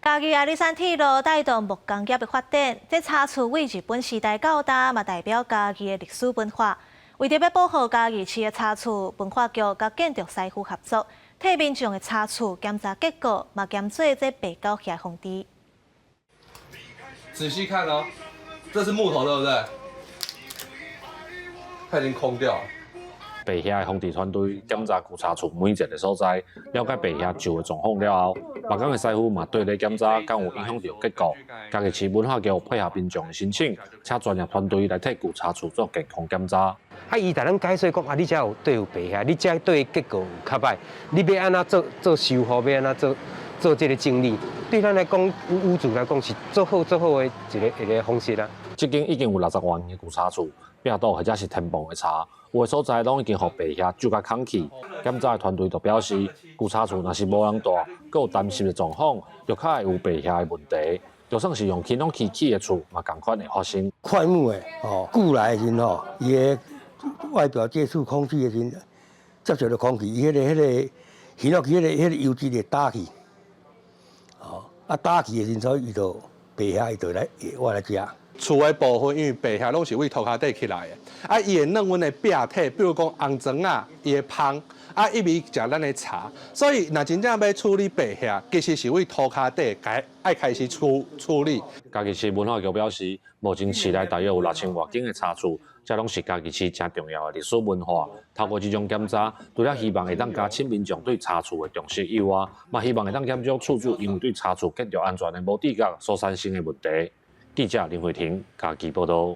家己阿里山铁路带动木工业的发展，这茶厝为日本时代到大，嘛代表家己的历史文化。为着要保护家己市的茶厝，文化局甲建筑师傅合作，替民众的茶厝检查结果，嘛检做这白胶下红地。仔细看哦，这是木头，对不对？它已经空掉了。白遐的风地团队检查旧茶厝每一个所在，了解白遐旧的状况了后，木工的师傅嘛对咧检查，敢有影响到结果。家己市文化局配合民众的申请，请专业团队来替旧茶厝做健康检查。伊甲咱解说讲你遮有对有白遐，你遮对结构有较歹，你要安怎做修复，要安怎做这个整理，对咱来讲，屋主来讲是做好的一个方式啦。即间已经有60万的旧茶厝，壁倒或者是天棚的茶，有的所在拢已经互白遐就甲空气。检查的团队就表示，旧茶厝若是无人住，佮有担心的状况，就较会有白遐的问题。就算是用轻拢起的厝，嘛共款会发生。快木的旧来的时吼，伊的外表接触空气的时，接触到空气，伊迄个形落去迄个油脂会打去，打去的时，所以伊就白遐伊就来我来食。厝的部分因为白遐拢是为涂骹底起来的，伊会弄阮的壁体，比如讲红砖啊，伊会芳，伊味食咱的茶，所以若真正要处理白遐，其实是为涂骹底爱开始处理。家己市文化局表示，目前市内大约有6000多间的茶厝，这拢是家己市真重要的历史文化。透过这种检查，除了希望会当加深民众对茶厝的重视以外，嘛希望会当减少厝主因为对茶厝建筑安全的无知觉所产生的问题。记者林慧婷，家己报道。